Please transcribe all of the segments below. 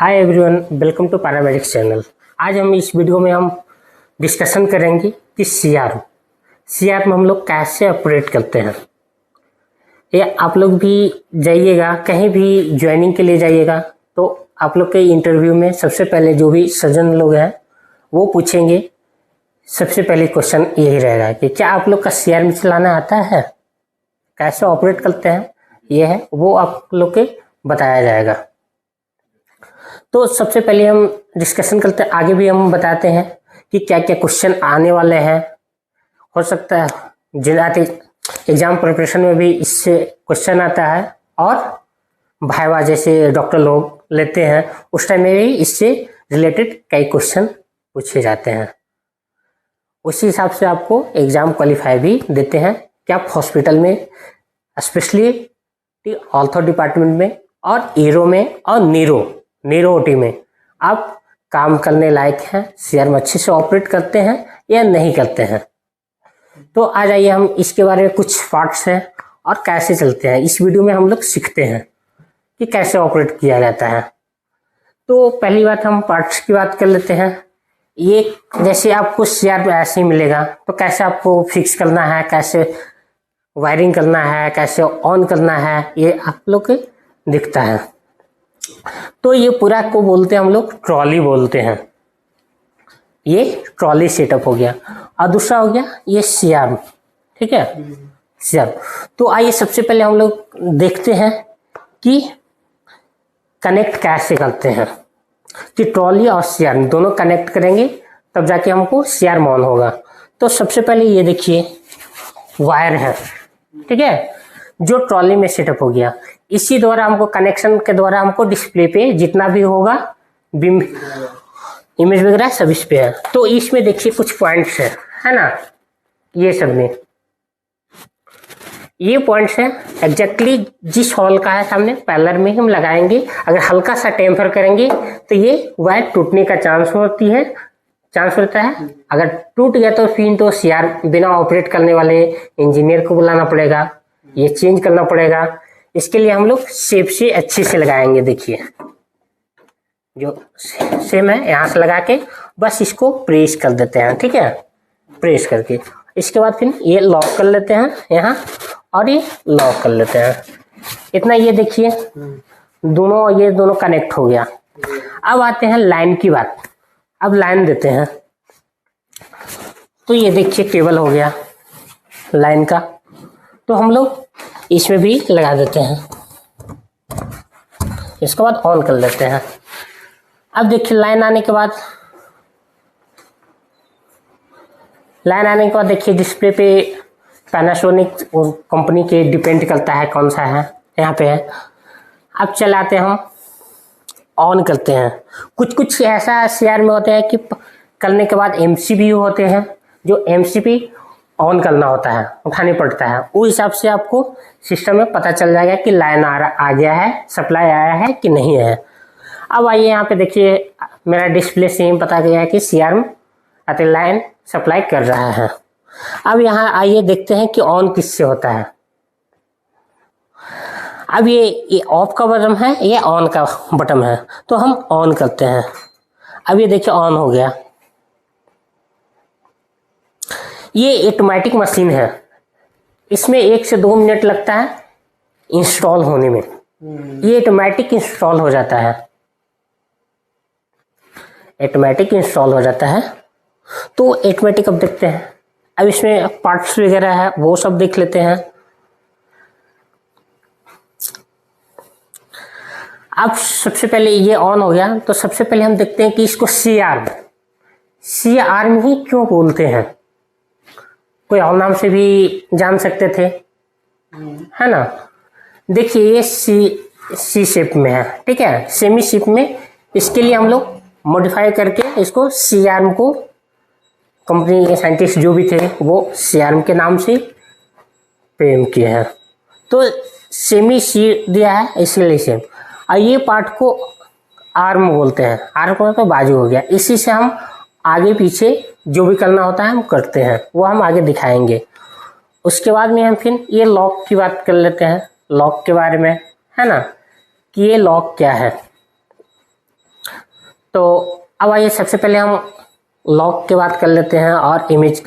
Hi everyone, welcome to paramedics channel. आज हम इस वीडियो में डिस्कशन करेंगे कि सीआर में हम लोग कैसे ऑपरेट करते हैं। ये आप लोग भी जाइएगा, कहीं भी ज्वाइनिंग के लिए जाइएगा तो आप लोग के इंटरव्यू में सबसे पहले जो भी सर्जन लोग हैं वो पूछेंगे। सबसे पहले क्वेश्चन यही रहेगा कि क्या आप लोग का सीआर में चलाना आता है, कैसे ऑपरेट करते हैं, ये है वो आप लोग के बताया जाएगा। तो सबसे पहले हम डिस्कशन करते हैं, आगे भी हम बताते हैं कि क्या क्या क्वेश्चन आने वाले हैं। हो सकता है जिलाती एग्जाम प्रिपरेशन में भी इससे क्वेश्चन आता है, और भाईवा जैसे डॉक्टर लोग लेते हैं उस टाइम में भी इससे रिलेटेड कई क्वेश्चन पूछे जाते हैं। उसी हिसाब से आपको एग्जाम क्वालिफाई भी देते हैं कि आप हॉस्पिटल में स्पेशली ऑर्थो डिपार्टमेंट में और ईरो में और नीरो ओटी में आप काम करने लायक हैं, सीआर में अच्छे से ऑपरेट करते हैं या नहीं करते हैं। तो आ जाइए हम इसके बारे में कुछ पार्ट्स हैं और कैसे चलते हैं। इस वीडियो में हम लोग सीखते हैं कि कैसे ऑपरेट किया जाता है। तो पहली बात हम पार्ट्स की बात कर लेते हैं। ये जैसे आपको सीआर में ऐसे ही मिलेगा तो कैसे आपको फिक्स करना है, कैसे वायरिंग करना है, कैसे ऑन करना है, ये आप लोग को दिखता है। तो ये पूरा को बोलते हैं हम लोग ट्रॉली बोलते हैं। ये ट्रॉली सेटअप हो गया। और दूसरा हो गया ये सीआर, ठीक है, सीआर। तो आइए सबसे पहले हम लोग देखते हैं कि कनेक्ट कैसे करते हैं, कि ट्रॉली और सीआर दोनों कनेक्ट करेंगे तब जाके हमको सीआर ऑन होगा। तो सबसे पहले ये देखिए वायर है, ठीक है, जो ट्रॉली में सेटअप हो गया। इसी द्वारा हमको कनेक्शन के द्वारा हमको डिस्प्ले पे जितना भी होगा बीम इमेज वगैरह सब इस पे है। तो इसमें देखिए कुछ पॉइंट्स है ना, ये सब में ये पॉइंट्स हैं एग्जैक्टली जिस हॉल का है सामने पैरेलल में हम लगाएंगे। अगर हल्का सा टेम्पर करेंगे तो ये वायर टूटने का चांस होता है। अगर टूट गया तो फिर तो सीआर बिना ऑपरेट करने वाले इंजीनियर को बुलाना पड़ेगा, ये चेंज करना पड़ेगा। इसके लिए हम लोग शेप से अच्छे से लगाएंगे। देखिए जो सेम है यहाँ से लगा के बस इसको प्रेस कर देते हैं, ठीक है, प्रेस करके इसके बाद फिर ये लॉक कर लेते हैं यहाँ और ये लॉक कर लेते हैं। इतना ये देखिए ये दोनों कनेक्ट हो गया। अब आते हैं लाइन की बात। अब लाइन देते हैं तो ये देखिए केबल हो गया लाइन का, तो हम लोग इसमें भी लगा देते हैं। इसके बाद ऑन कर लेते हैं। अब देखिए लाइन आने के बाद देखिए डिस्प्ले पे पैनासोनिक कंपनी के डिपेंड करता है कौन सा है, यहाँ पे है। अब चलाते हम ऑन करते हैं। कुछ ऐसा सीआर में होते हैं कि करने के बाद एमसीबी होते हैं, जो एमसीबी ऑन करना होता है, उठानी पड़ता है। उस हिसाब से आपको सिस्टम में पता चल जाएगा कि लाइन आ गया है, सप्लाई आया है कि नहीं है। अब आइए यहाँ पे देखिए मेरा डिस्प्ले से पता गया है कि सीआर में लाइन सप्लाई कर रहा है। अब यहाँ आइए देखते हैं कि ऑन किससे होता है। अब ये ऑफ का बटन है, ये ऑन का बटन है, तो हम ऑन करते हैं। अब ये देखिए ऑन हो गया। ये ऑटोमेटिक मशीन है, इसमें 1 से 2 मिनट लगता है इंस्टॉल होने में। ये ऑटोमेटिक इंस्टॉल हो जाता है, ऑटोमेटिक इंस्टॉल हो जाता है। तो ऑटोमेटिक अब देखते हैं। अब इसमें पार्ट्स वगैरह है वो सब देख लेते हैं। अब सबसे पहले ये ऑन हो गया, तो सबसे पहले हम देखते हैं कि इसको सीआर में ही क्यों बोलते हैं। कोई और नाम से भी जान सकते थे, है ना। देखिए ये सी शेप में है, ठीक है, सेमी शेप में। इसके लिए हम लोग मॉडिफाई करके इसको सीआर को कंपनी के साइंटिस्ट जो भी थे वो सीआर के नाम से फ्रेम किए हैं। तो सेमी सी दिया है इसलिए सेम। और ये पार्ट को आर्म बोलते हैं। आर्म को तो बाजू हो गया। इसी से हम आगे पीछे जो भी करना होता है हम करते हैं, वो हम आगे दिखाएंगे। उसके बाद में हम फिर ये लॉक की बात कर लेते हैं, लॉक के बारे में, है ना, कि ये लॉक क्या है। तो अब आइए सबसे पहले हम लॉक की बात कर लेते हैं और इमेज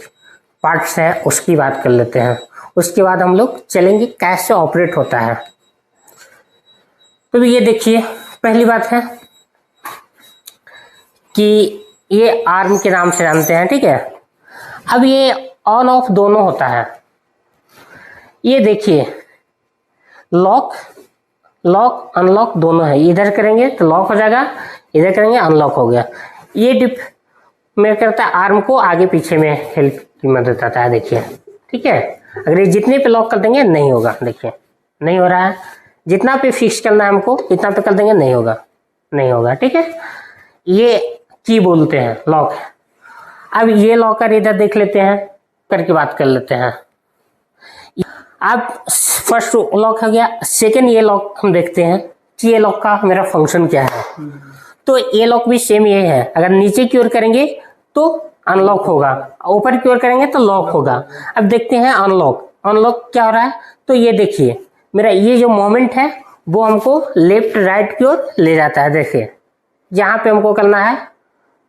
पार्ट्स है उसकी बात कर लेते हैं। उसके बाद हम लोग चलेंगे कैसे ऑपरेट होता है। तो ये देखिए, पहली बात है कि ये आर्म के नाम से जानते हैं, ठीक है। अब ये ऑन ऑफ दोनों होता है। ये देखिए, लॉक लॉक अनलॉक दोनों है। इधर करेंगे तो लॉक हो जाएगा, इधर करेंगे अनलॉक हो गया। ये डिप में करता है आर्म को आगे पीछे में हेल्प की मदद आता है, देखिए, ठीक है। अगर ये जितने पे लॉक कर देंगे नहीं होगा, देखिए नहीं हो रहा है। जितना पे फिक्स करना है हमको इतना पे कर देंगे, नहीं होगा, नहीं होगा, ठीक है। ये की बोलते हैं, लॉक है। अब ये लॉकर इधर देख लेते हैं, करके बात कर लेते हैं। अब फर्स्ट लॉक हो गया। सेकेंड ये लॉक हम देखते हैं कि ये लॉक का मेरा फंक्शन क्या है। तो ये लॉक भी सेम ये है, अगर नीचे की ओर करेंगे तो अनलॉक होगा, ऊपर की ओर करेंगे तो लॉक होगा। अब देखते हैं अनलॉक। अनलॉक क्या हो रहा है, तो ये देखिए मेरा ये जो मोमेंट है वो हमको लेफ्ट राइट की ओर ले जाता है। देखिए यहाँ पे हमको करना है,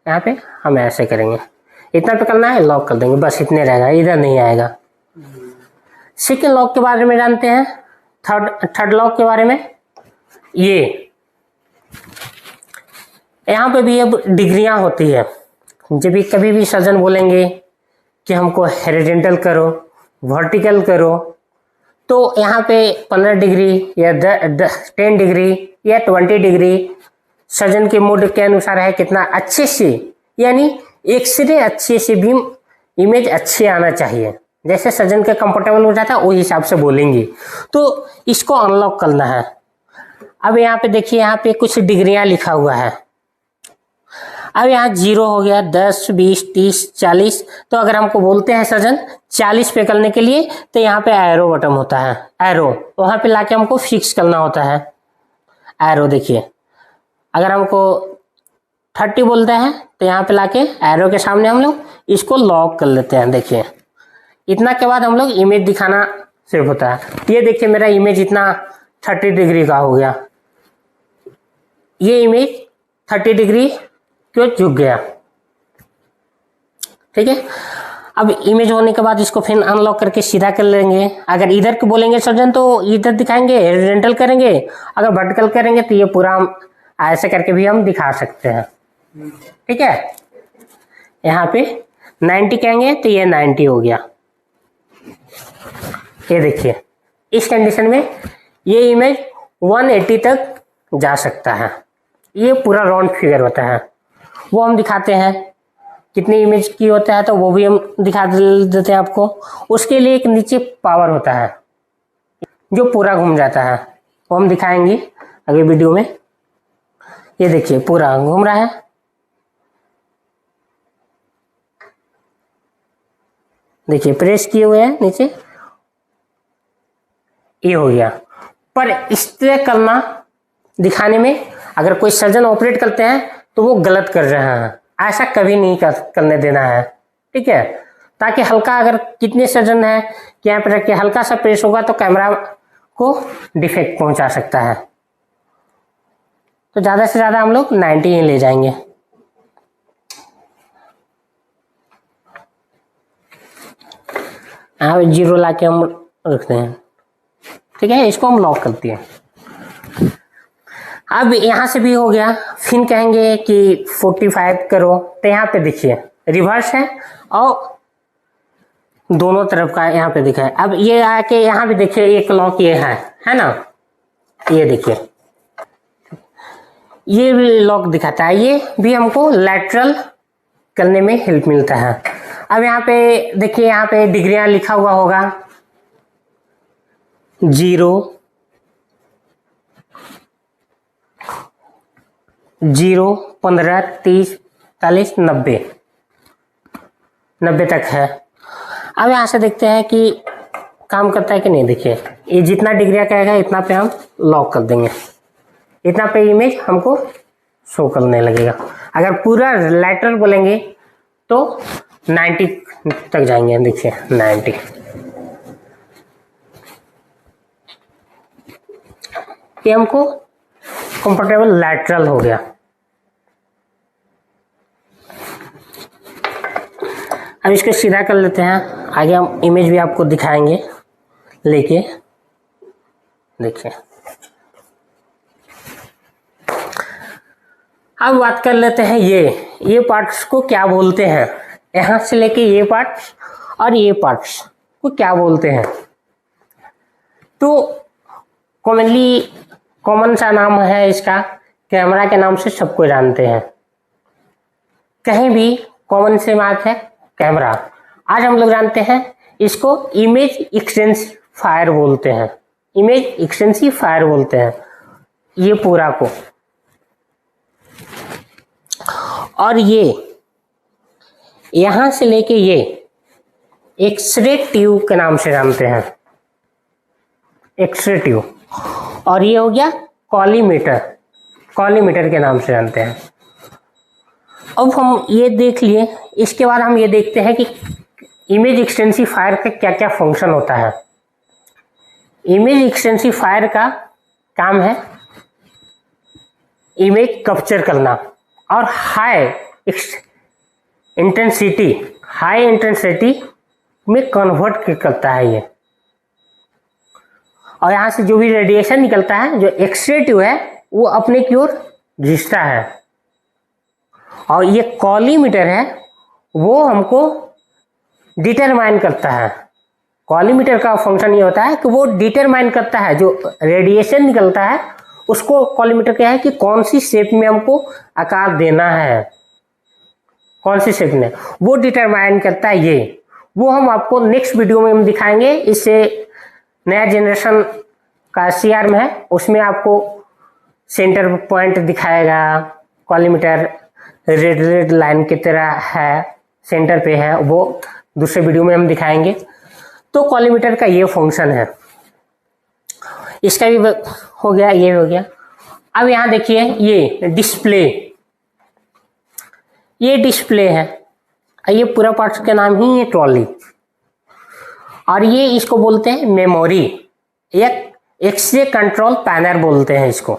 यहाँ पे हम ऐसे करेंगे, इतना पे करना है, लॉक कर देंगे, बस इतने रहेगा, इधर नहीं आएगा। सेकेंड लॉक के बारे में जानते हैं। थर्ड लॉक के बारे में, ये यहाँ पे भी अब डिग्रियां होती है। जब भी कभी भी सर्जन बोलेंगे कि हमको हेरिजेंटल करो, वर्टिकल करो, तो यहाँ पे 15 डिग्री या 10 डिग्री या 20 डिग्री सर्जन के मूड के अनुसार है, कितना अच्छे से, यानी एक्सरे अच्छे से भी इमेज अच्छे आना चाहिए। जैसे सर्जन के कंफर्टेबल हो जाता है वही हिसाब से बोलेंगे। तो इसको अनलॉक करना है। अब यहाँ पे देखिए, यहाँ पे कुछ डिग्रियां लिखा हुआ है। अब यहाँ 0 हो गया, 10, 20, 30, 40। तो अगर हमको बोलते हैं सर्जन 40 पे करने के लिए, तो यहाँ पे एरो बटन होता है, एरो वहाँ पे लाके हमको फिक्स करना होता है। एरो देखिए, अगर हमको 30 बोलते हैं तो यहाँ पे लाके एरो के सामने हम लोग इसको लॉक कर लेते हैं। देखिए इतना के बाद हम लोग इमेज दिखाना सिर्फ होता है। ये देखिए मेरा इमेज इतना 30 डिग्री का हो गया। ये इमेज 30 डिग्री क्यों झुक गया, ठीक है। अब इमेज होने के बाद इसको फिर अनलॉक करके सीधा कर लेंगे। अगर इधर को बोलेंगे सर्जन तो इधर दिखाएंगे, हॉरिजॉन्टल करेंगे। अगर वर्टिकल करेंगे तो ये पूरा हम ऐसे करके भी हम दिखा सकते हैं, ठीक है। यहाँ पे 90 कहेंगे तो ये 90 हो गया। ये देखिए, इस कंडीशन में ये इमेज 180 तक जा सकता है। ये पूरा राउंड फिगर होता है, वो हम दिखाते हैं। कितनी इमेज की होता है तो वो भी हम दिखा देते हैं आपको। उसके लिए एक नीचे पावर होता है जो पूरा घूम जाता है, वो हम दिखाएंगे अगले वीडियो में। ये देखिए पूरा घूम रहा है, देखिए प्रेस किए हुए हैं नीचे, ये हो गया। पर इस तरह करना दिखाने में अगर कोई सर्जन ऑपरेट करते हैं तो वो गलत कर रहे हैं, ऐसा कभी नहीं करने देना है, ठीक है। ताकि हल्का, अगर कितने सर्जन है कि यहाँ पे रख के हल्का सा प्रेस होगा तो कैमरा को डिफेक्ट पहुंचा सकता है। तो ज़्यादा से ज़्यादा हम लोग 90 ही ले जाएंगे। यहाँ 0 ला के हम रखते हैं, ठीक है। इसको हम लॉक करते हैं। अब यहाँ से भी हो गया। फिर कहेंगे कि 45 करो, तो यहाँ पे देखिए रिवर्स है और दोनों तरफ का यहाँ पे दिखा है। अब ये आके यहाँ भी देखिए एक लॉक ये है ना, ये देखिए ये भी लॉक दिखाता है। ये भी हमको लैटरल करने में हेल्प मिलता है। अब यहाँ पे देखिए, यहाँ पे डिग्रियां लिखा हुआ होगा, 0, 15, 30, 40, 90 तक है। अब यहाँ से देखते हैं कि काम करता है कि नहीं। देखिए ये जितना डिग्रियां कहेगा इतना पे हम लॉक कर देंगे, इतना पे इमेज हमको शो करने लगेगा। अगर पूरा लैटरल बोलेंगे तो 90 तक जाएंगे। देखिए 90, ये हमको कंफर्टेबल लैटरल हो गया। अब इसको सीधा कर लेते हैं, आगे हम इमेज भी आपको दिखाएंगे लेके। देखिए अब बात कर लेते हैं ये पार्ट्स को क्या बोलते हैं, यहाँ से लेके ये पार्ट्स और ये पार्ट्स को क्या बोलते हैं। तो कॉमन सा नाम है इसका, कैमरा के नाम से सबको जानते हैं, कहीं भी कॉमन से बात है कैमरा। आज हम लोग जानते हैं इसको इमेज एक्सटेंसिफायर बोलते हैं, इमेज एक्सटेंसिफायर बोलते हैं ये पूरा को। और ये यहां से लेके ये एक्सरे ट्यूब के नाम से जानते हैं, एक्सरे ट्यूब। और ये हो गया कॉलीमीटर, कॉलीमीटर के नाम से जानते हैं। अब हम ये देख लिए, इसके बाद हम ये देखते हैं कि इमेज एक्सटेंसिफायर का क्या क्या फंक्शन होता है। इमेज एक्सटेंसिफायर का काम है इमेज कैप्चर करना और हाई इंटेंसिटी में कन्वर्ट करता है ये। और यहाँ से जो भी रेडिएशन निकलता है, जो एक्सरे ट्यूब है वो अपने की ओर खींचता है। और ये कॉलीमीटर है वो हमको डिटरमाइन करता है। कॉलीमीटर का फंक्शन ये होता है कि वो डिटरमाइन करता है जो रेडिएशन निकलता है उसको। कॉलीमीटर क्या है कि कौन सी शेप में हमको आकार देना है, कौन सी शेप में, वो डिटरमाइन करता है ये। वो हम आपको नेक्स्ट वीडियो में हम दिखाएंगे। इससे नया जनरेशन का CRM है, उसमें आपको सेंटर पॉइंट दिखाएगा, कॉलीमीटर रेड लाइन की तरह है, सेंटर पे है, वो दूसरे वीडियो में हम दिखाएंगे। तो कॉलीमीटर का ये फंक्शन है, इसका भी हो गया, ये हो गया। अब यहाँ देखिए ये डिस्प्ले है, ये पूरा पार्ट्स का नाम ही है ट्रॉली। और ये इसको बोलते हैं मेमोरी, एक एक्सरे कंट्रोल पैनल बोलते हैं इसको।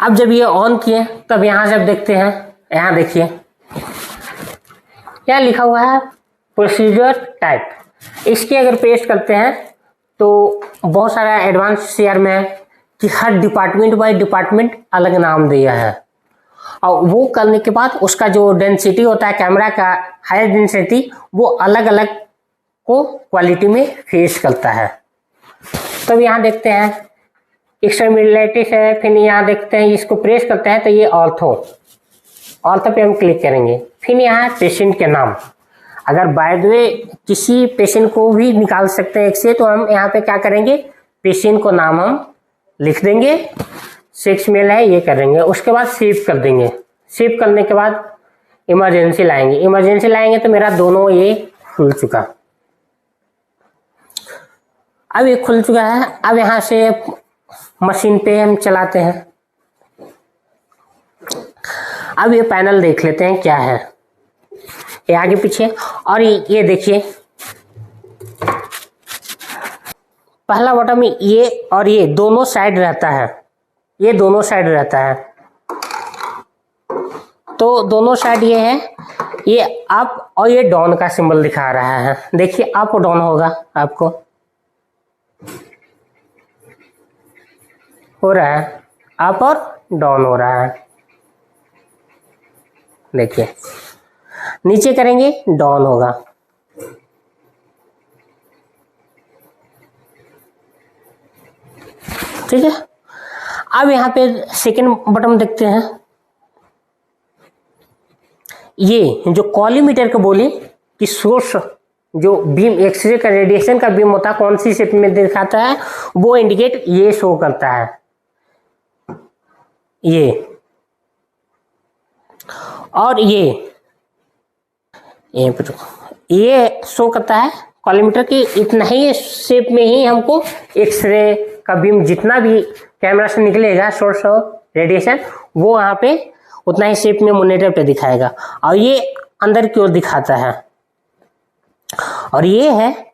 अब जब ये ऑन किए तब यहाँ जब देखते हैं, यहाँ देखिए क्या लिखा हुआ है, प्रोसीजर टाइप। इसके अगर पेस्ट करते हैं तो बहुत सारा एडवांस CRM है कि हर डिपार्टमेंट बाय डिपार्टमेंट अलग नाम दिया है। और वो करने के बाद उसका जो डेंसिटी होता है कैमरा का, हाई डेंसिटी, वो अलग अलग को क्वालिटी में फेस करता है। तब यहाँ देखते हैं एक्सट्रीमिटीज है, फिर यहाँ देखते हैं इसको प्रेस करते हैं तो ये ऑर्थो पे हम क्लिक करेंगे। फिर यहाँ पेशेंट के नाम, अगर बाय द वे किसी पेशेंट को भी निकाल सकते हैं एक से, तो हम यहाँ पे क्या करेंगे, पेशेंट को नाम हम लिख देंगे, 6 मेल है ये करेंगे। उसके बाद सेव कर देंगे। सेव करने के बाद इमरजेंसी लाएंगे तो मेरा दोनों ये खुल चुका। अब ये खुल चुका है। अब यहाँ से मशीन पे हम चलाते हैं। अब ये पैनल देख लेते हैं क्या है, ये आगे पीछे। और ये देखिए पहला बटन में ये और ये दोनों साइड रहता है, ये दोनों साइड रहता है। तो दोनों साइड ये है, ये अप और ये डाउन का सिंबल दिखा रहा है। देखिए अप और डाउन होगा, आपको हो रहा है, अप और डाउन हो रहा है। देखिए नीचे करेंगे डाउन होगा। ठीक है। अब यहाँ पे सेकंड बटन देखते हैं। ये जो कॉलीमीटर को बोले कि सोर्स जो बीम, एक्सरे का रेडिएशन का बीम होता है कौन सी शेप में दिखाता है, वो इंडिकेट ये शो करता है, ये। और ये शो करता है कॉलीमीटर की इतना ही शेप में ही हमको एक्सरे का बीम जितना भी कैमरा से निकलेगा सोर्स ऑफ रेडिएशन, वो वहाँ पे उतना ही शेप में मॉनिटर पे दिखाएगा। और ये अंदर की ओर दिखाता है। और ये है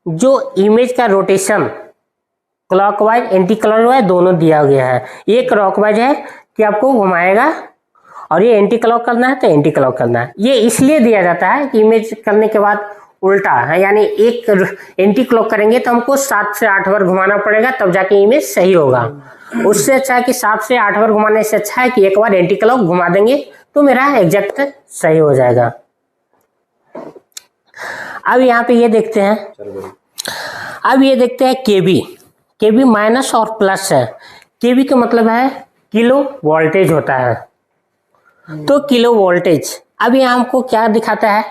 जो इमेज का रोटेशन, क्लॉकवाइज एंटी क्लॉकवाइज दोनों दिया गया है। ये क्लॉकवाइज है कि आपको घुमाएगा और ये एंटी क्लॉक करना है तो एंटी क्लॉक करना है। ये इसलिए दिया जाता है कि इमेज करने के बाद उल्टा है, यानी एक एंटी क्लॉक करेंगे तो हमको 7 से 8 बार घुमाना पड़ेगा तब जाके इमेज सही होगा। उससे अच्छा है कि 7 से 8 बार घुमाने से अच्छा है कि एक बार एंटी क्लॉक घुमा देंगे तो मेरा एग्जैक्ट सही हो जाएगा। अब यहाँ पे ये देखते हैं, अब ये देखते हैं केबी। केबी माइनस और प्लस है। केबी का मतलब है किलो वोल्टेज होता है, तो किलो वोल्टेज। अब यहाँ हमको क्या दिखाता है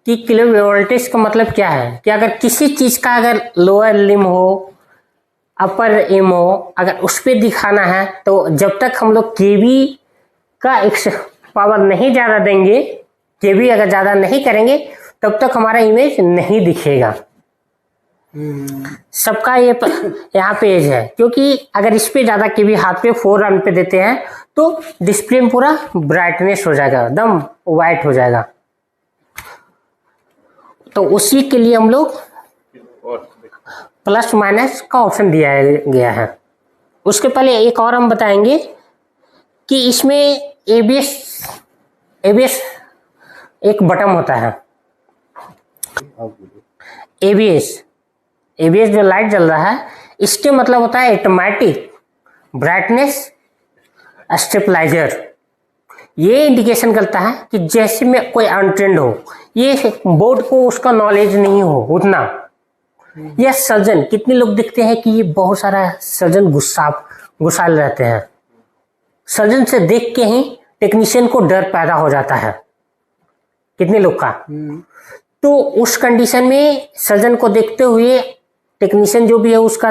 कि किलो वोल्टेज का मतलब क्या है कि अगर किसी चीज का अगर लोअर लिम हो, अपर एम हो, अगर उस पर दिखाना है तो जब तक हम लोग केबी का एक पावर नहीं ज़्यादा देंगे, केबी अगर ज़्यादा नहीं करेंगे तब तक हमारा इमेज नहीं दिखेगा। सबका ये यहाँ पे एज है, क्योंकि अगर इस पे ज़्यादा केबी हाथ पे 4 रन पे देते हैं तो डिस्प्ले में पूरा ब्राइटनेस हो जाएगा, एकदम वाइट हो जाएगा। तो उसी के लिए हम लोग प्लस माइनस का ऑप्शन दिया गया है। उसके पहले एक और हम बताएंगे कि इसमें एबीएस एक बटन होता है। एबीएस जो लाइट जल रहा है इसके मतलब होता है ऑटोमेटिक ब्राइटनेस स्टेबलाइजर। ये इंडिकेशन करता है कि जैसे में कोई अनट्रेंड हो, ये बोर्ड को उसका नॉलेज नहीं हो उतना, या सर्जन, कितने लोग दिखते हैं कि ये बहुत सारा सर्जन गुस्साल रहते हैं, सर्जन से देख के ही टेक्नीशियन को डर पैदा हो जाता है, कितने लोग का। तो उस कंडीशन में सर्जन को देखते हुए टेक्नीशियन जो भी है उसका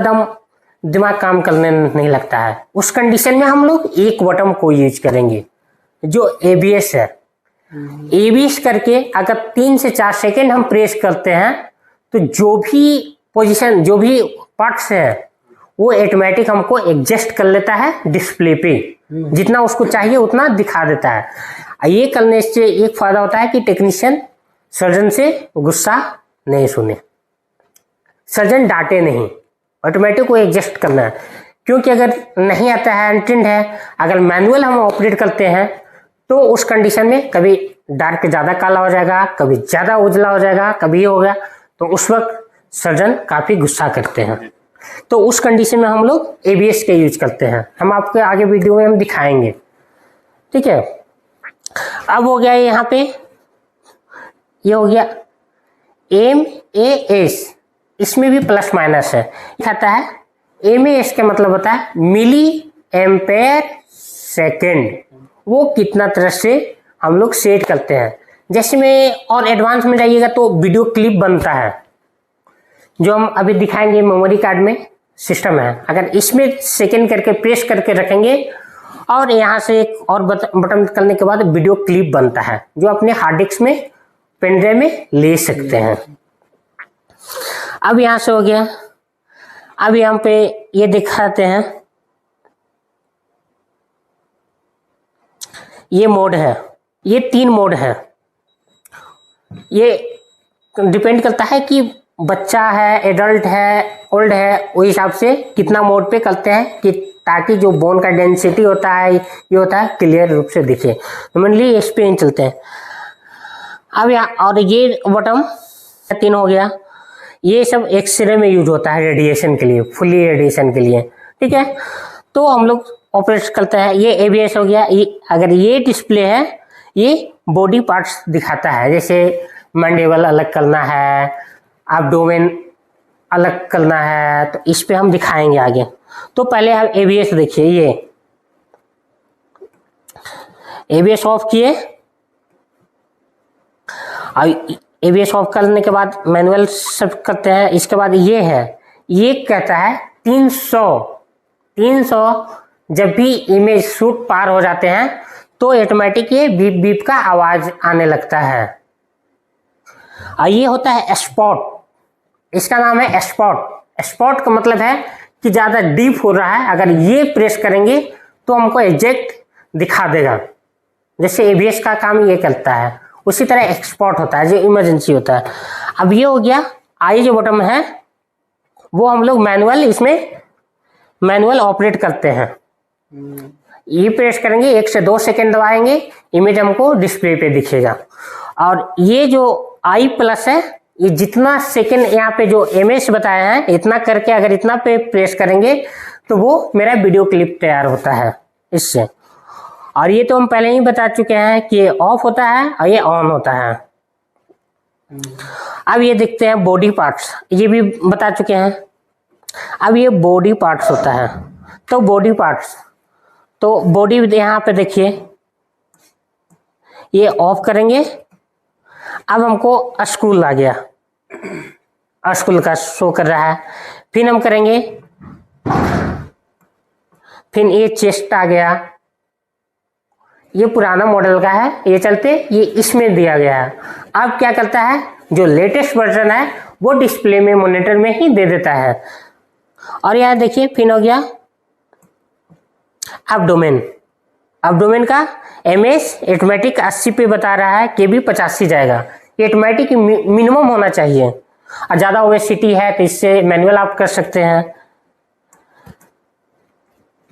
दिमाग काम करने नहीं लगता है। उस कंडीशन में हम लोग एक बटन को यूज करेंगे जो एबीएस है। एबीएस करके अगर 3 से 4 सेकेंड हम प्रेस करते हैं तो जो भी पोजीशन, जो भी पार्ट्स है वो ऑटोमेटिक हमको एडजस्ट कर लेता है डिस्प्ले पे, जितना उसको चाहिए उतना दिखा देता है। ये करने से एक फायदा होता है कि टेक्नीशियन सर्जन से गुस्सा नहीं सुने, सर्जन डांटे नहीं, ऑटोमेटिक को एडजस्ट करना है। क्योंकि अगर नहीं आता है, अनट्रेंड है, अगर मैनुअल हम ऑपरेट करते हैं तो उस कंडीशन में कभी डार्क ज़्यादा काला हो जाएगा, कभी ज़्यादा उजला हो जाएगा, कभी ये हो गया, तो उस वक्त सर्जन काफ़ी गुस्सा करते हैं। तो उस कंडीशन में हम लोग एबीएस के यूज करते हैं। हम आपको आगे वीडियो में हम दिखाएंगे, ठीक है। अब हो गया यहाँ पे, ये हो गया MAS, इसमें भी प्लस माइनस है। कहता है MAS का मतलब होता है मिली एम्पेयर सेकेंड। वो कितना तरह से हम लोग सेट करते हैं। जैसे में और एडवांस में जाइएगा तो वीडियो क्लिप बनता है, जो हम अभी दिखाएंगे। मेमोरी कार्ड में सिस्टम है, अगर इसमें सेकेंड करके प्रेस करके रखेंगे और यहाँ से एक और बटन करने के बाद वीडियो क्लिप बनता है, जो अपने हार्ड डिस्क में, पेन ड्राइव में ले सकते हैं। अब यहाँ से हो गया। अब यहाँ पे ये दिखाते हैं, ये मोड है, ये 3 मोड है। ये डिपेंड करता है कि बच्चा है, एडल्ट है, ओल्ड है, उस हिसाब से कितना मोड पे करते हैं कि ताकि जो बोन का डेंसिटी होता है, ये होता है, क्लियर रूप से दिखे। तो मेनली इस पे चलते हैं। अब यहाँ और ये बटन 3 हो गया। ये सब एक्सरे में यूज होता है रेडिएशन के लिए, फुली रेडिएशन के लिए, ठीक है। तो हम लोग ऑपरेट करते हैं। ये एबीएस हो गया। ये अगर ये डिस्प्ले है, ये बॉडी पार्ट्स दिखाता है, जैसे मैंडिबल अलग करना है, एब्डोमेन अलग करना है, तो इस पे हम दिखाएंगे आगे। तो पहले आप एबीएस देखिए, ये एबीएस ऑफ किए। अब एबीएस ऑफ करने के बाद मैनुअल सब करते हैं। इसके बाद ये है, ये कहता है 300 जब भी इमेज शूट पार हो जाते हैं तो ऑटोमेटिक ये बीप बीप का आवाज आने लगता है। और ये होता है स्पॉट, इसका नाम है स्पॉट। स्पॉट का मतलब है कि ज़्यादा डीप हो रहा है, अगर ये प्रेस करेंगे तो हमको एग्जैक्ट दिखा देगा। जैसे एबीएस का काम ये करता है, उसी तरह एक्सपोर्ट होता है जो इमरजेंसी होता है। अब ये हो गया। आई जो बटन है वो हम लोग मैनुअल, इसमें मैनुअल ऑपरेट करते हैं। ये प्रेस करेंगे, 1 से 2 सेकेंड दबाएंगे, इमेज हमको डिस्प्ले पे दिखेगा। और ये जो आई प्लस है, ये जितना सेकेंड यहाँ पे जो एमएस बताया है, इतना करके अगर इतना पे प्रेस करेंगे तो वो मेरा वीडियो क्लिप तैयार होता है इससे। और ये तो हम पहले ही बता चुके हैं कि ये ऑफ होता है और ये ऑन होता है। अब ये देखते हैं बॉडी पार्ट्स, ये भी बता चुके हैं। अब ये बॉडी पार्ट्स होता है, तो बॉडी पार्ट्स, तो बॉडी यहाँ पे देखिए, ये ऑफ करेंगे। अब हमको स्कूल आ गया, स्कूल का शो कर रहा है। फिर हम करेंगे, फिर ये चेस्ट आ गया, ये पुराना मॉडल का है, ये चलते ये इसमें दिया गया है। अब क्या करता है, जो लेटेस्ट वर्जन है वो डिस्प्ले में मॉनिटर में ही दे देता है। और यहाँ देखिए फिर हो गया एब्डोमेन। एब्डोमेन का एमएस ऑटोमेटिक 80 पे बता रहा है, केबी 85 जाएगा। ये ऑटोमेटिक मिनिमम होना चाहिए, और ज़्यादा ओबेसिटी है तो इससे मैनुअल आप कर सकते हैं।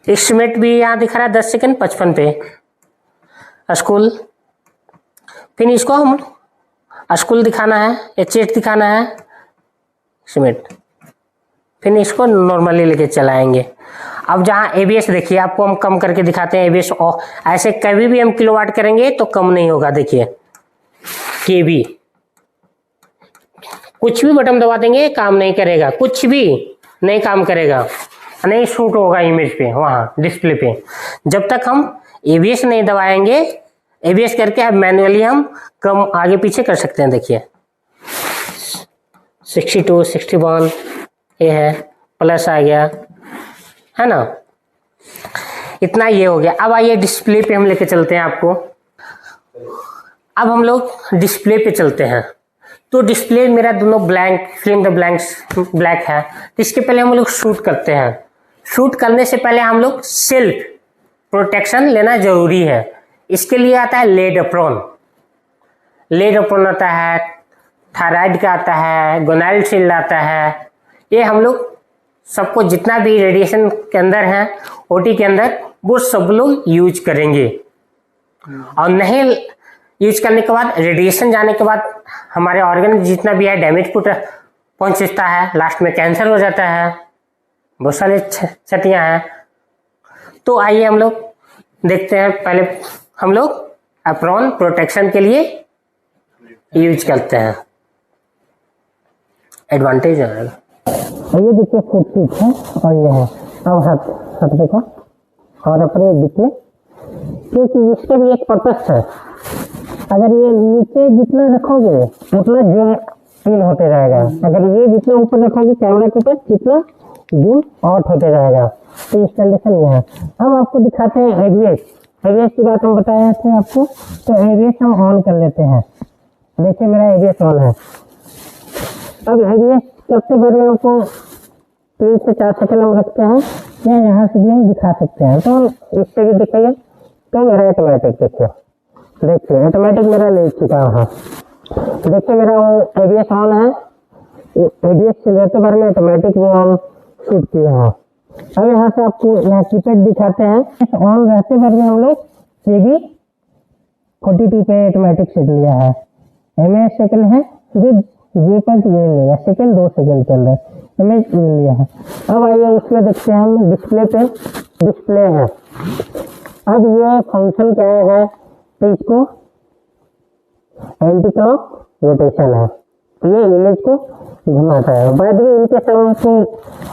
एस्टिमेट भी यहाँ दिखा रहा है 10 सेकेंड 55 पे स्कूल। फिर इसको हम स्कूल दिखाना है या चेट दिखाना है, एस्टिमेट। फिर इसको नॉर्मली लेके चलाएंगे। अब जहाँ एबीएस देखिए, आपको हम कम करके दिखाते हैं एबीएस। ऐसे कभी भी हम किलोवाट करेंगे तो कम नहीं होगा। देखिए केबी, कुछ भी बटन दबा देंगे काम नहीं करेगा, कुछ भी नहीं काम करेगा, नहीं शूट होगा इमेज पे, वहाँ डिस्प्ले पे। जब तक हम एबीएस नहीं दबाएंगे, एबीएस करके अब मैनुअली हम कम आगे पीछे कर सकते हैं। देखिए 62, 61 ये है, प्लस आ गया है ना, इतना ये हो गया। अब आइए डिस्प्ले पे हम लेके चलते हैं आपको। अब हम लोग डिस्प्ले पे चलते हैं, तो डिस्प्ले मेरा दोनों blank, filling the blanks black है। तो इसके पहले हम लोग शूट करते हैं। शूट करने से पहले हम लोग सेल्फ प्रोटेक्शन लेना जरूरी है। इसके लिए आता है लेड अप्रॉन, लेड अप्रॉन आता है, थायराइड का आता है, गोनाइल शील्ड आता है। ये हम लोग सबको जितना भी रेडिएशन के अंदर है ओटी के अंदर, वो सब लोग यूज करेंगे। और नहीं यूज करने के बाद, रेडिएशन जाने के बाद हमारे ऑर्गन जितना भी है डैमेज पहुंचता है, लास्ट में कैंसर हो जाता है, बहुत सारी क्षतियाँ हैं। तो आइए हम लोग देखते हैं। पहले हम लोग अप्रॉन प्रोटेक्शन के लिए यूज करते हैं, एडवांटेज है। ये देखिए फुट है और ये है। अब हाथ देखो और अपने डिस्प्ले, क्योंकि इसका भी एक पर्पस है। अगर ये नीचे जितना रखोगे उतना जूम इन होते रहेगा, अगर ये जितना ऊपर रखोगे कैमरा के ऊपर जितना जूम आउट होते रहेगा। तो इस कंडीशन में है। अब आपको दिखाते हैं एबीएस। एबीएस की बात हम बताए थे आपको, तो एबीएस हम ऑन कर लेते हैं। देखिए मेरा एबीएस ऑन है। अब एबीएस सबसे पहले आपको 3 से 4 सेकंड हम रखते हैं, या यहाँ से भी हम दिखा सकते हैं। तो इससे भी दिखेगा। तो मेरा ऑटोमेटिक देखिए ऑटोमेटिक मेरा ले चुका है। देखिए मेरा एबीएस ऑन है, एबीएस चलाते बार में ऑटोमेटिक वो हम शूट किया है। अब यहाँ से आपको यहाँ कीपैड दिखाते हैं। ऑन रहते बार में हम लोग केबी 42 पे ऑटोमेटिक सेट लिया है। एमएस सेकंड है, ये पर ये लेगा सेकंड 2 सेकंड चल रहा है, इमेज लिया है। अब आइए उसमें देखते हैं हम डिस्प्ले पे। डिस्प्ले है, अब ये फंक्शन क्या है, तो इसको एंटी क्लॉक रोटेशन है, ये इमेज को घुमाता है। बाद में इनके साथ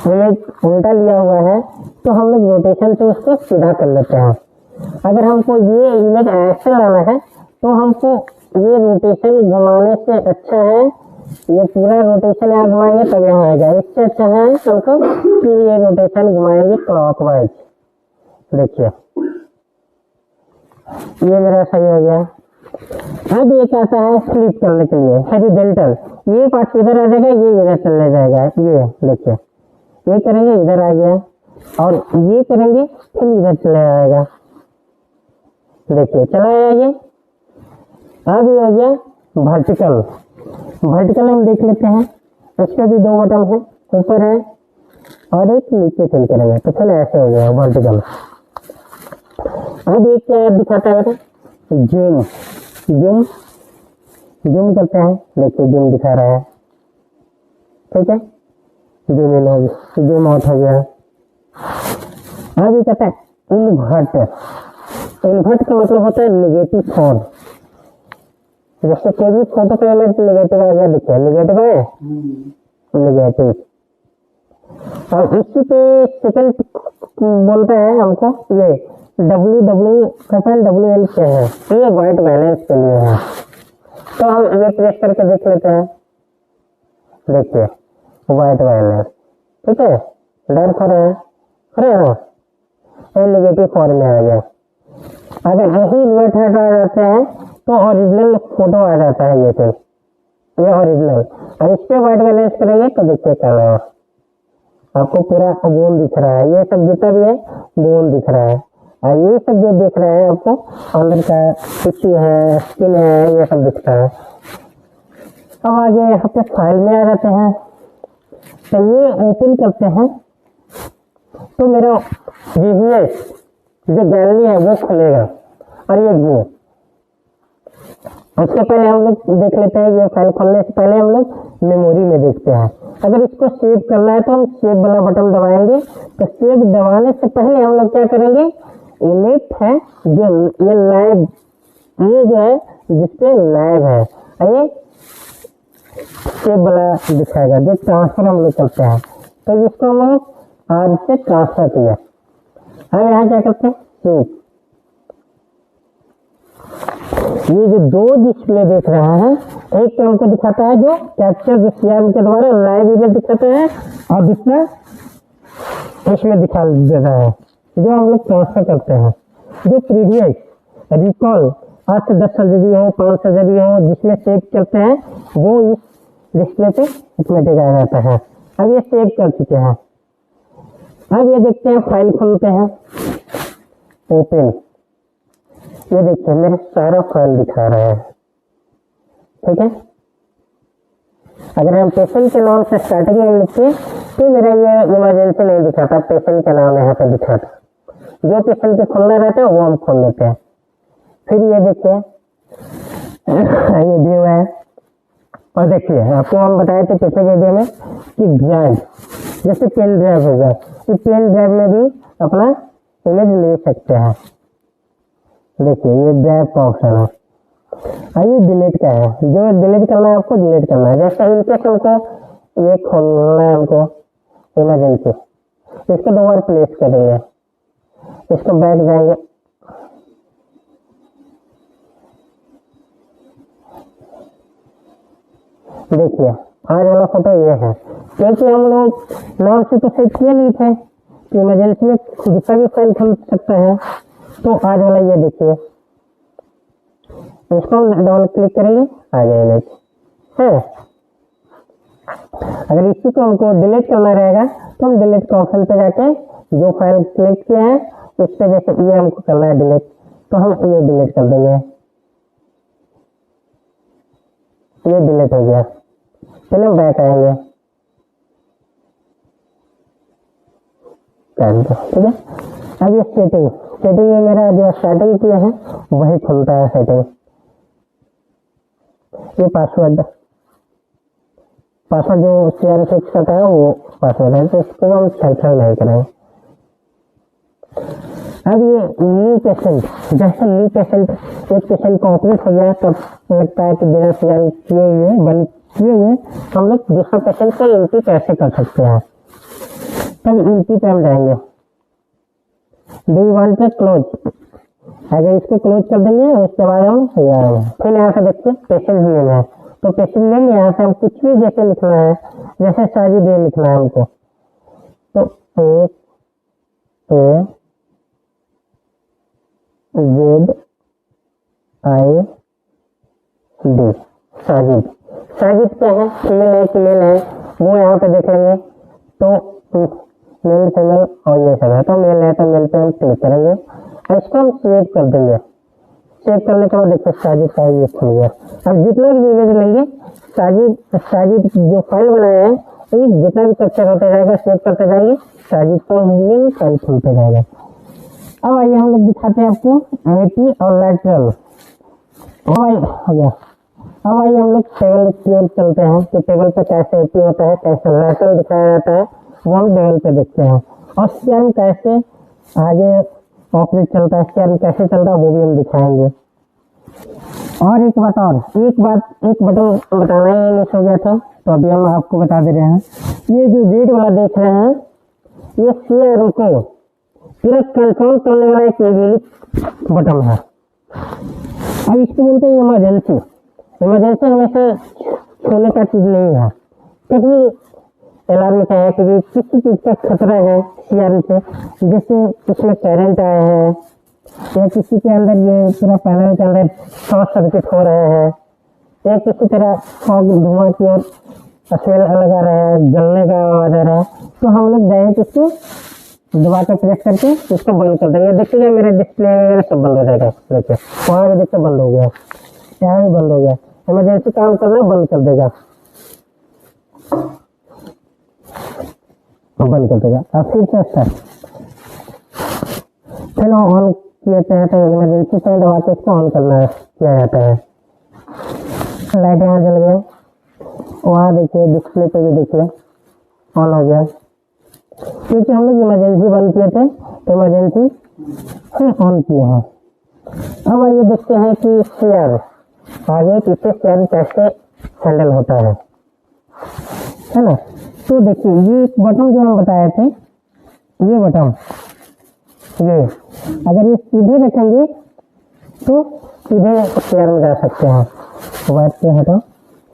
इमेज उल्टा लिया हुआ है, तो हम लोग रोटेशन से उसको सीधा कर लेते हैं। अगर हमको ये इमेज ऐसे लाना है तो हमको ये रोटेशन घुमाने से अच्छा है, ये पूरा रोटेशन यहाँ घुमाएंगे तब यहाँ आएगा। इससे अच्छा है हमको कि ये रोटेशन घुमाएंगे क्लॉकवाइज। देखिए ये मेरा सही हो गया। अब ये कहता है स्लिप करने के लिए हॉरिजॉन्टल, ये पार्ट इधर आ जाएगा, ये इधर चले जाएगा। ये देखिए ये करेंगे इधर आ गया, और ये करेंगे फिर इधर चले आएगा। देखिए चला आया ये। अब ये हो गया वर्टिकल। वर्टिकल हम देख लेते हैं, इसके भी 2 बटन है, ऊपर है और एक नीचे चल करेगा। तो चलो ऐसे हो गया वर्टिकल। अब ये क्या दिखाता है बेटा, जूम जूम जूम करते हैं, देखिए जूम दिखा रहा है, ठीक है, जूम इन हो गया, जूम आउट हो गया। अब ये कहता है इन्वर्ट, इन्वर्ट का मतलब होता है नेगेटिव फॉर्म, जैसे कोई भी फोटो का इमेज नेगेटिव आ गया, देखिए नेगेटिव है, नेगेटिव। और इसी पे सेकंड बोलते हैं हमको ये WWL क्या है, ये वाइट बैलेंस के लिए है। तो हम ये प्रेस करके देख लेते हैं, देखिए वाइट बैलेंस, ठीक है, डार्क हो रहे हैं, ये नेगेटिव फॉर्म में आ गया। अगर यही इन्वर्ट हटा जाते हैं तो ओरिजिनल फोटो आ जाता है, ये फिर ये ओरिजिनल। और इस पे वाइट बैलेंस करेंगे तो देखिए क्या है, आपको पूरा बोन दिख रहा है, ये सब जितना भी है बोन दिख रहा है, और ये सब जो दिख रहा है आपको अंदर का टिश्यू है, स्किन है, ये सब दिखता है। अब आगे यहाँ पे फाइल में आ जाते हैं, तो ये ओपन करते हैं तो मेरा VVS जो गैलरी है वो खुलेगा। और ये व्यू, उससे पहले हम लोग देख लेते हैं, ये फाइल खोलने से पहले हम लोग मेमोरी में देखते हैं। अगर इसको सेव करना है तो हम सेव वाला बटन दबाएंगे, तो सेव दबाने से पहले हम लोग क्या करेंगे, इमेज है जो ये लाइव, ये जो है जिसपे लाइव है, ये सेव वाला दिखाएगा जो ट्रांसफर हम लोग करते हैं। तो इसको हम लोग आज से ट्रांसफर किया। अब यहाँ क्या करते हैं, सेव। ये जो दो डिस्प्ले देख रहे हैं, एक तो हमको दिखाता है जो कैप्चर CRM के द्वारा लाइव इमेज दिखाता है, और दूसरा इसमें दिखा देता है जो हम लोग ट्रांसफर करते हैं। जो प्रीवियस रिकॉल 8 से 10 GB हो, 500 GB हो, जिसमें सेव करते हैं वो इस डिस्प्ले पे ऑटोमेटिक आ जाता है। अब ये सेव कर चुके हैं। अब ये देखते हैं, फाइल खोलते हैं, ओपन, ये देखिए मेरा सारा फाइल दिखा रहा है, ठीक है। अगर हम पेशेंट के नाम से स्टार्टिंग में लिखते तो मेरा ये इमरजेंसी नहीं दिखाता, पेशेंट का नाम यहाँ पे दिखाता, जो पेशेंट को खोलना रहता है वो हम खोल लेते हैं। फिर ये देखिए ये व्यू है, और देखिए आपको हम बताए थे पिछले वीडियो में कि ड्राइव, जैसे पेन ड्राइव होगा, इस पेन ड्राइव में भी अपना इमेज ले सकते हैं। देखिए ये ड्राइव का ऑप्शन है, और ये डिलीट का है, जो डिलीट करना है आपको डिलीट करना है। जैसे इनकेस हमको ये खोलना है, हमको इमरजेंसी, इसको 2 बार प्लेस करेंगे, इसको बैक जाएंगे, देखिए आज वाला फोटो ये है, क्योंकि हम लोग नाम से तो सेव किए नहीं थे कि इमरजेंसी में दूसरा भी फाइल खोल सकते हैं। तो आज वाला ये देखिए, इसको डबल क्लिक करेंगे, आ गया इमेज है। अगर इसी को हमको डिलीट करना रहेगा तो हम डिलीट के ऑप्शन पे जाके जो फाइल क्लिक किया है उस पर, जैसे ये हमको करना है डिलीट, तो हम ये डिलीट कर देंगे, ये डिलीट हो गया। चलिए बैक आएंगे, ठीक है। अब ये सेटिंग में मेरा जो सेटिंग किया है वही खुलता है सेटिंग। ये पासवर्ड जो CRM फिक्स करता है वो पासवर्ड है, तो इसको हम सेलेक्ट नहीं करेंगे। अब ये न्यू पेशेंट, जैसे न्यू पेशेंट, एक पेशेंट को ऑपरेट हो गया तब लगता है कि बिना CRM किए हुए हम लोग दूसरा पेशेंट को एंट्री कैसे कर सकते हैं। तब एंट्री पे हम जाएंगे, do you want to close, अगर इसको क्लोज कर देंगे उसके बाद हम फिर यहाँ से देखते पेशेंट नेम है, तो पेशेंट नेम यहाँ से हम कुछ भी जैसे लिखना है, जैसे साजिद ये लिखना है हमको, तो AZID साजिद क्या है, फीमेल है वो यहाँ पे देख लेंगे। तो मेल फीमेल और ये सब है, तो मेल है तो मेल पे हम क्लिक करेंगे और इसको हम सेव कर देंगे। सेव करने के बाद देखिए साजिद का ये खुल गया। अब जितना भी इमेज लेंगे साजिद जो फाइल बनाया है, तो जितना भी कैप्चर होता जाएगा सेव करते जाएंगे, साजिद का फाइल खुलते जाएगा। अब आइए हम लोग दिखाते हैं आपको एटी और लैटरल। हो गया। अब आइए हम लोग टेबल की ओर चलते हैं कि टेबल पे कैसे एटी होता है, कैसे लैटरल दिखाया जाता है, वो हम टेबल पे देखते हैं। और सीआरएम कैसे आगे ऑपरेट चलता है, सीआरएम कैसे चलता है, वो भी हम दिखाएंगे। और एक बटन बताना ही मिस हो गया था, तो अभी हम आपको बता दे रहे हैं। ये जो रेड वाला देख रहे हैं, ये सीआरएम को पूरा कंट्रोल करने वाला एक बटन है। अब इसको बोलते हैं इमरजेंसी। इमरजेंसी हमेशा छूने का चीज़ नहीं है, क्योंकि अलार्म का है कि किसी चीज़ का खतरा है सीआरएम से, जैसे इसमें करंट आया है या किसी के अंदर ये पूरा पैनल के अंदर शॉर्ट सर्किट हो रहे हैं या किसी तरह फॉग धुआं की ओर स्मेल लगा रहा है, जलने का आवाज आ रहा है, तो हम लोग डायरेक्ट इसको दबा कर प्रेस करके इसको बंद कर देंगे। देखिएगा मेरा डिस्प्ले वगैरह सब बंद हो जाएगा। देखिए वहाँ भी देखिए बंद हो गया, यहाँ भी बंद हो गया। इमरजेंसी काम करना बंद कर देगा, बंद कर देगा। अब फिर से स्टार्ट, चलो ऑन किया है तो इमरजेंसी से दबा के इसको ऑन करना किया जाता है। लाइट यहाँ जल गया, वहाँ देखिए डिस्प्ले पे भी देखिए ऑन हो गया, क्योंकि हम लोग इमरजेंसी बंद किए थे तो इमरजेंसी फिर ऑन किए हैं। अब आइए देखते हैं कि सीआर आगे पीछे सीआर कैसे हैंडल होता है ना। तो देखिए ये एक बटन जो हम बताए थे, ये बटन ये अगर ये सीधे रखेंगे तो सीधे सीआर में जा सकते हैं। वाइट पे हटाओ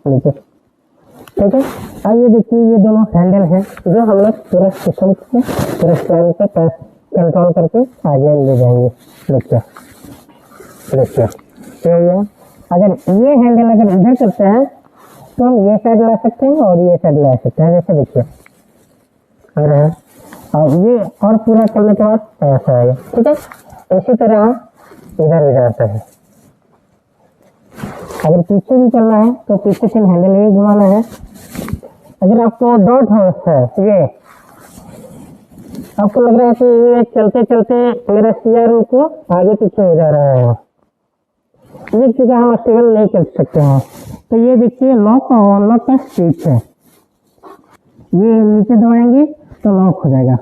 नीचे, ठीक है। अब ये देखिए ये दोनों हैंडल हैं जो हम लोग पूरा सिस्टम से पूरा सीआर पे कंट्रोल करके आगे ले जाएंगे। देखिए तो ये अगर ये हैंडल अगर इधर करते हैं तो हम ये साइड ला सकते हैं और ये साइड ला सकते हैं, जैसे देखिए आ रहा है। और ये और पूरा करने के बाद ऐसा आएगा, ठीक है। इसी तरह इधर भी जाता है। अगर पीछे भी चलना है तो पीछे से हैंडल भी घुमाना है। अगर आपको डॉट है ये आपको लग रहा है कि ये चलते चलते मेरा सीआर को आगे पीछे हो जा रहा है, ये जगह हम स्टेबल नहीं कर सकते हैं, तो ये देखिए लॉक और अनलॉक का स्विच है। ये नीचे दबाएंगे तो लॉक हो जाएगा,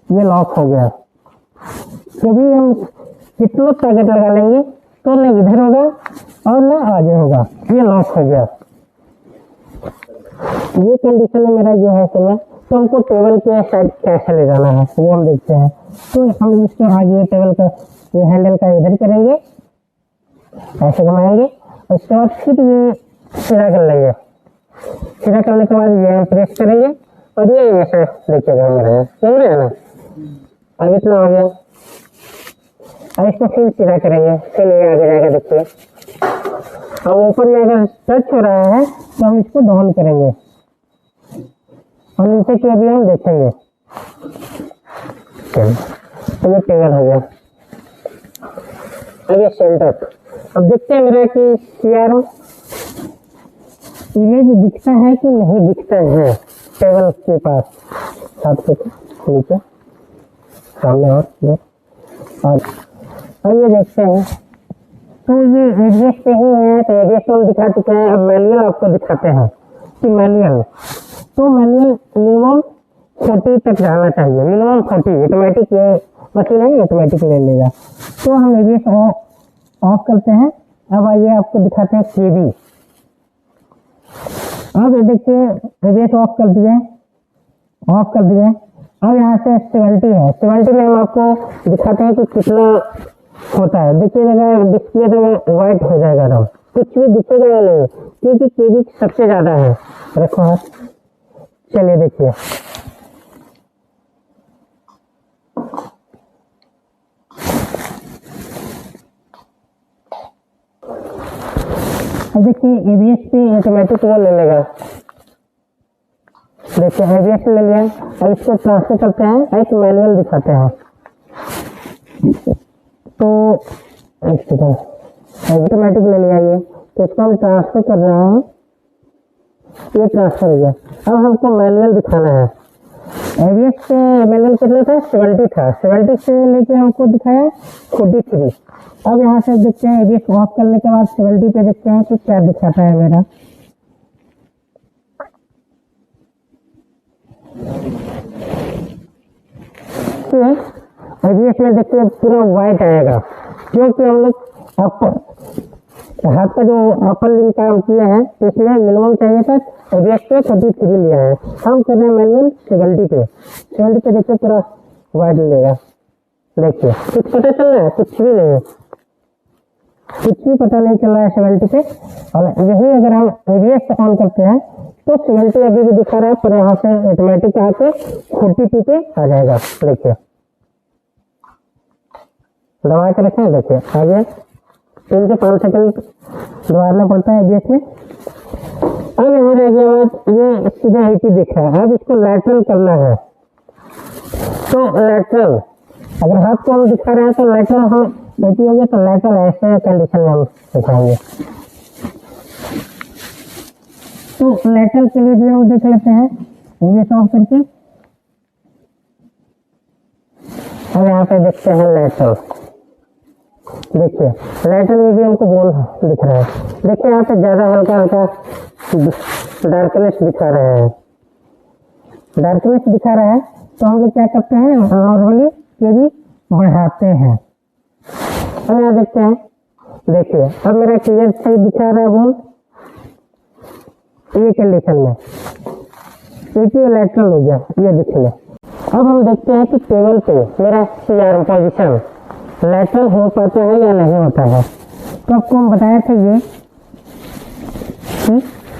ये लॉक हो गया। कभी हम कितना पैकेट लगा लेंगे तो न इधर होगा और न आगे होगा, ये लॉक हो गया। ये कंडीशन में मेरा जो है समय, तो हमको टेबल के साइड कैसे ले जाना है वो हम देखते हैं। तो हम इसको आगे टेबल का ये हैंडल का इधर करेंगे, ऐसे घुमाएंगे, उसके बाद फिर ये सीधा कर लेंगे। सीधा करने के बाद ये प्रेस करेंगे और ये ऐसे देखिएगा मेरे समझ रहे हैं ना। अब इतना हो गया, अब इसको फिर सीधा करेंगे, फिर ये आगे जाएगा। देखिए अब ऊपर में अगर टच हो रहा है तो हम इसको डाउन करेंगे और नीचे की अभी हम देखेंगे। तो ये टेबल हो गया। अब ये सेंटर, अब देखते हैं मेरा कि सीआर इमेज दिखता है कि नहीं दिखता है टेबल के पास। हाथ से नीचे सामने और ये देखते हैं तो ये एडजस्ट पे ही है, तो एडजस्ट हम दिखा चुके हैं। अब मैनुअल आपको दिखाते हैं कि मैनुअल, तो मैनुअल मिनिमम 40 तक जाना चाहिए, मिनिमम 40। ऑटोमेटिक ये मशीन है, ऑटोमेटिक ले लेगा। तो हम एडजस्ट ऑफ करते हैं। अब आइए आपको दिखाते हैं केबी। अब देखिए एडजस्ट ऑफ कर दिए, अब यहाँ से 70 है। 70 में हम आपको दिखाते हैं कि कितना होता है। देखिएगा डिस्प्ले तो वाइट हो जाएगा एकदम, कुछ भी दिखेगा या नहीं, क्योंकि केबी सबसे ज़्यादा है। रखो हाथ, चलिए देखिए अब देखिए एबीएस पे ऑटोमेटिक वो ले लेगा। देखिए एबीएस ले लिया, अब इसको ट्रांसफर करते हैं, एक मैनुअल दिखाते हैं। तो ऑटोमेटिक ले लिया ये, तो इसको हम ट्रांसफर कर रहे हैं, ये ट्रांसफर हो गया। अब हमको मैनुअल दिखाना है, एवीएस से मैनुअल कितना था, 70 था, 70 से लेके हमको दिखाया 43। अब यहाँ से देखते हैं एवीएस ऑफ करने के बाद 70 पे देखते हैं कि क्या दिखाता है मेरा। एवीएस में देखिए पूरा वाइट आएगा, क्योंकि हम लोग हाथ का जो अपर लिंक काम किया है इसमें मिनिमम चाहिए था, एवीएस पे 33 लिया है, हम कर रहे हैं मैनुअल 70 पे। 70 पे देखिए पूरा वाइट लेगा, देखिए कुछ पता चल रहा है, कुछ भी नहीं है, कुछ भी पता नहीं चल रहा है 70 पे। और यही अगर हम एवीएस ऑन करते हैं तो 70 अभी भी दिखा रहा है, पर यहाँ से ऑटोमेटिक आके 42 पे आ जाएगा। देखिए दबा के रखें, देखिए आ गया। 3 से 5 सेकंड दबाना पड़ता है एवीएस में। अब यहाँ रह गया बात, ये सीधा 80 दिख रहा है। अब इसको लैटरल करना है, तो लैटरल अगर हाथ को हम दिखा रहे हैं तो लैटरल हम 80 हो गया, तो लैटरल ऐसे कंडीशन में हम दिखाएंगे। तो लैटरल के लिए भी हम देख लेते हैं एवीएस ऑफ करके। अब यहाँ पे देखते हैं लैटरल, देखिए लैटरल में भी हमको बोल दिख रहा है। देखिए यहाँ पे ज़्यादा हल्का हल्का डार्कनेस दिखा रहे हैं, डार्कनेस दिखा रहा है, तो हम लोग क्या करते हैं नॉर्मली ये भी बढ़ाते हैं। अब यहाँ देखते हैं, देखिए अब मेरा क्लियर सही दिखा रहा है बोल, ये कंडीशन में एक लैटरल हो गया, ये दिखने। अब हम देखते हैं कि टेबल पे मेरा CR पोजीशन लैटरल हो पाता है या नहीं होता है। तो आपको हम बताए थे ये,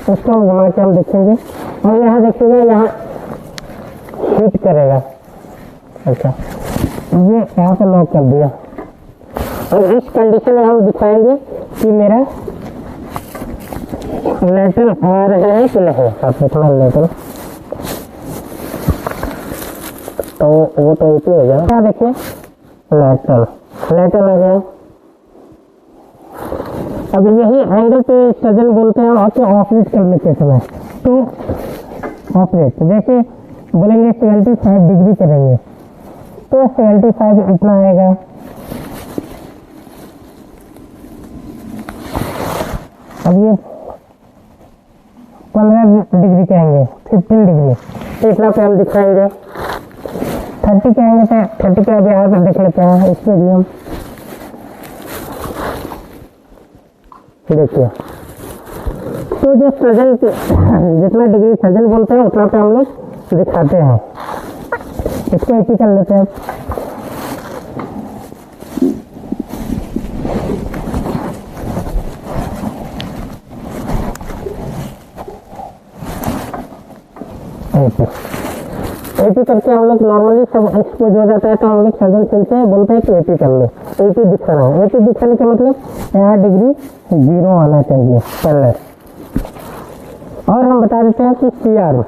उसको हम घुमा के हम देखेंगे, और यहाँ देखिएगा यहाँ हिट करेगा। अच्छा ये यहाँ पे लॉक कर दिया, और इस कंडीशन में हम दिखाएंगे कि मेरा लैटरल आ रहा है कि नहीं। आप थोड़ा लैटरल तो वो तो ऊपर हो जाए। क्या देखिए लैटरल आ गया। अब यही एंगल पे सजन बोलते हैं आपको ऑपरेट करने के समय। तो ऑपरेट जैसे बोलेंगे 75 डिग्री करेंगे तो 75 इतना आएगा। अब ये 15 डिग्री कहेंगे, 15 डिग्री, तो इतना पे हम दिखाएंगे। 30 कहेंगे तो 30 का भी यहाँ पर देख लेते हैं, इसमें भी हम देखिए। तो जो सजल जितना डिग्री सजल बोलते हैं उतना पे हम लोग दिखाते हैं। इसको एक ही कर लेते हैं। एपी करके हम लोग नॉर्मली सब एक्सपोज हो जाता है, तो हम लोग सजल चलते हैं, बोलते हैं कि एपी कर लो। एपी दिखा रहा है, एपी दिखाने का मतलब यहाँ डिग्री 0 आना चाहिए पहले। और हम बता देते हैं कि CR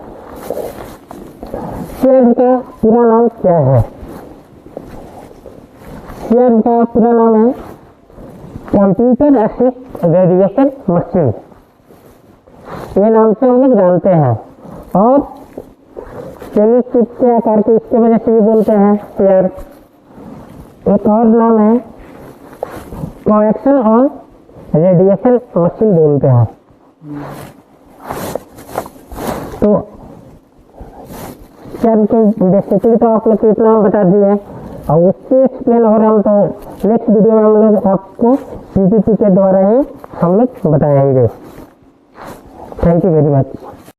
का पूरा नाम क्या है। CR का पूरा नाम है कंप्यूटर असिस्ट रेडिएशन मशीन, ये नाम से हम लोग जानते हैं। और टेलीस्कोप के आकार के इसके वजह से भी बोलते हैं CR। एक और नाम है कोएक्शन और रेडिएशन मशीन बोलते हैं। तो CR के बेसिकली तो आप लोग को इतना बता दिए, और उससे एक्सप्लेन हो रहा हूँ तो नेक्स्ट वीडियो में हम लोग आपको PPT के द्वारा ही हम लोग बताएंगे। Thank you very much.